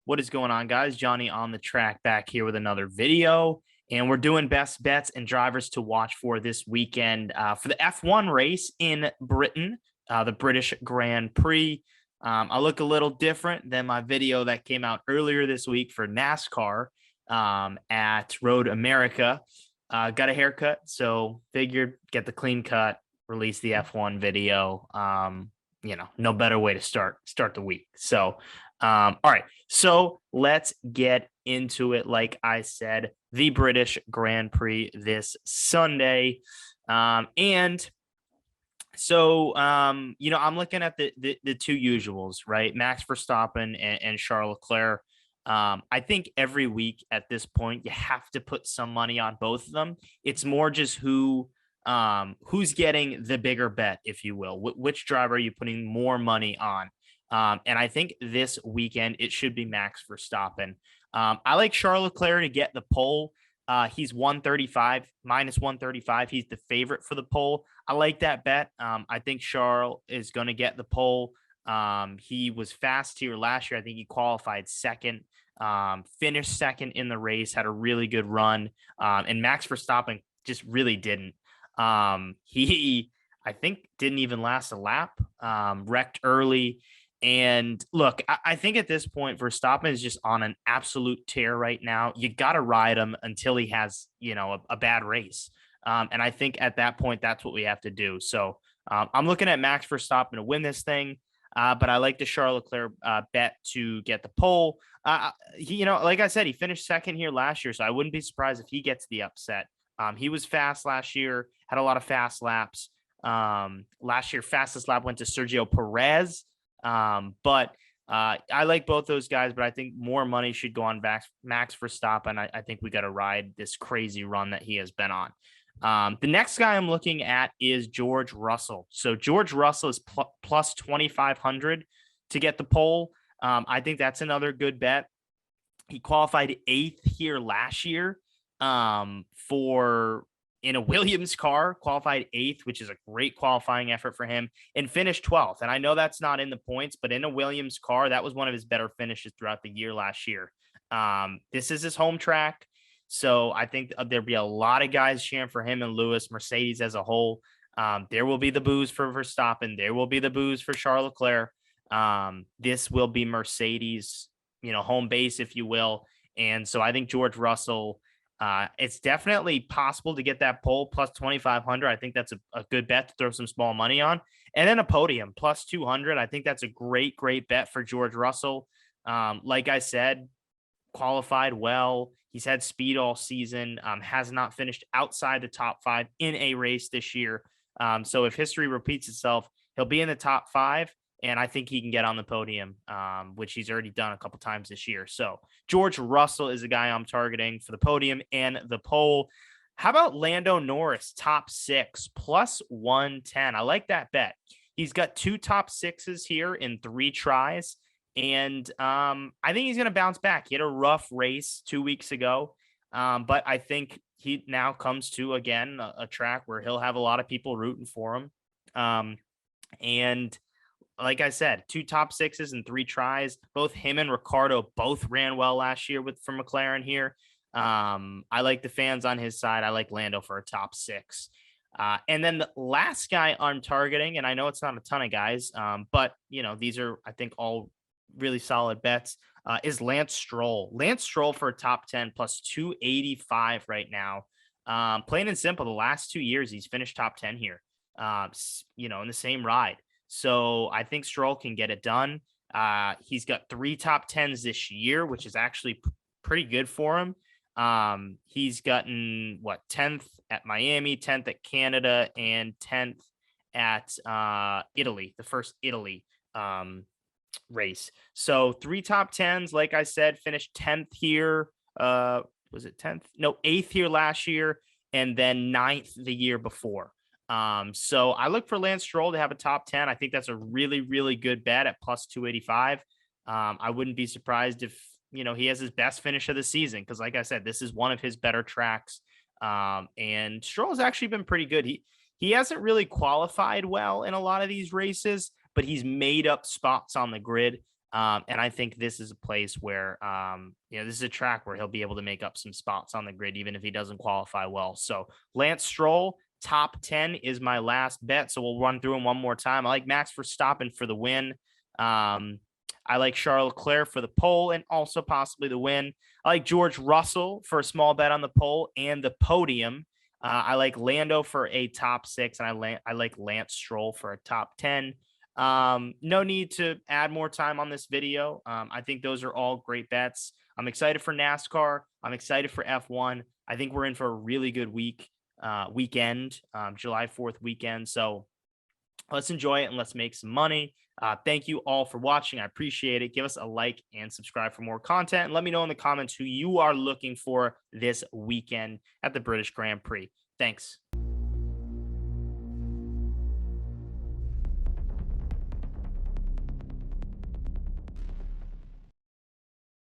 What is going on, guys? Johnny on the track back here with another video. And we're doing best bets and drivers to watch for this weekend for the F1 race in Britain, the British Grand Prix. I look a little different than my video that came out earlier this week for NASCAR at Road America. Got a haircut, so figured get the clean cut, release the F1 video. No better way to start the week. So, all right. So let's get into it. Like I said, the British Grand Prix this Sunday. I'm looking at the two usuals, right? Max Verstappen and Charles Leclerc. I think every week at this point, you have to put some money on both of them. It's more just who's getting the bigger bet, if you will. Which driver are you putting more money on? And I think this weekend it should be Max Verstappen. I like Charles Leclerc to get the pole. He's 135, minus 135. He's the favorite for the pole. I like that bet. I think Charles is going to get the pole. He was fast here last year. I think he qualified second, finished second in the race, had a really good run. And Max Verstappen just really didn't. He, I think, didn't even last a lap, wrecked early. And look, I think at this point, Verstappen is just on an absolute tear right now. You got to ride him until he has, a bad race. And I think at that point, that's what we have to do. So I'm looking at Max Verstappen to win this thing. But I like the Charles Leclerc bet to get the pole. Like I said, he finished second here last year, so I wouldn't be surprised if he gets the upset. He was fast last year, had a lot of fast laps. Last year, fastest lap went to Sergio Perez. But I like both those guys, but I think more money should go on Max Verstappen. I think we got to ride this crazy run that he has been on. The next guy I'm looking at is George Russell. So George Russell is plus 2,500 to get the pole. I think that's another good bet. He qualified 8th here last year in a Williams car, qualified 8th, which is a great qualifying effort for him, and finished 12th. And I know that's not in the points, but in a Williams car, that was one of his better finishes throughout the year last year. This is his home track. So I think there'll be a lot of guys cheering for him and Lewis, Mercedes as a whole. There will be the boos for Verstappen. There will be the boos for Charles Leclerc. This will be Mercedes, home base, if you will. And so I think George Russell, it's definitely possible to get that pole plus 2,500. I think that's a good bet to throw some small money on. And then a podium plus 200. I think that's a great bet for George Russell. Like I said, qualified well. He's had speed all season, has not finished outside the top 5 in a race this year. So if history repeats itself, he'll be in the top 5. And I think he can get on the podium, which he's already done a couple times this year. So George Russell is the guy I'm targeting for the podium and the pole. How about Lando Norris, top 6, plus 110? I like that bet. He's got 2 top 6s here in 3 tries. And I think he's going to bounce back. He had a rough race 2 weeks ago. But I think he now comes to, again, a track where he'll have a lot of people rooting for him. And like I said, 2 top 6s and 3 tries. Both him and Ricciardo both ran well last year from McLaren here. I like the fans on his side. I like Lando for a top 6. And then the last guy I'm targeting, and I know it's not a ton of guys, but these are, I think, all really solid bets, is Lance Stroll. Lance Stroll for a top 10 plus 285 right now. Plain and simple, the last 2 years he's finished top 10 here, in the same ride. So I think Stroll can get it done. He's got 3 top 10s this year, which is actually pretty good for him. He's gotten 10th at Miami, 10th at Canada, and 10th at Italy, the first Italy race. So 3 top 10s, like I said, finished 10th here. Was it 10th? No, 8th here last year, and then 9th the year before. So I look for Lance Stroll to have a top 10. I think that's a really, really good bet at plus 285. I wouldn't be surprised if, he has his best finish of the season. Cause like I said, this is one of his better tracks. And Stroll has actually been pretty good. He hasn't really qualified well in a lot of these races, but he's made up spots on the grid. And I think this is a place where, this is a track where he'll be able to make up some spots on the grid, even if he doesn't qualify well. So Lance Stroll, top 10 is my last bet. So we'll run through them one more time. I like Max Verstappen for the win. I like Charles Leclerc for the pole and also possibly the win. I like George Russell for a small bet on the pole and the podium. I like Lando for a top 6, and I like Lance Stroll for a top 10. No need to add more time on this video. I think those are all great bets. I'm excited for NASCAR. I'm excited for F1. I think we're in for a really good weekend, July 4th weekend. So let's enjoy it and let's make some money. Thank you all for watching. I appreciate it. Give us a like and subscribe for more content. And let me know in the comments who you are looking for this weekend at the British Grand Prix. Thanks.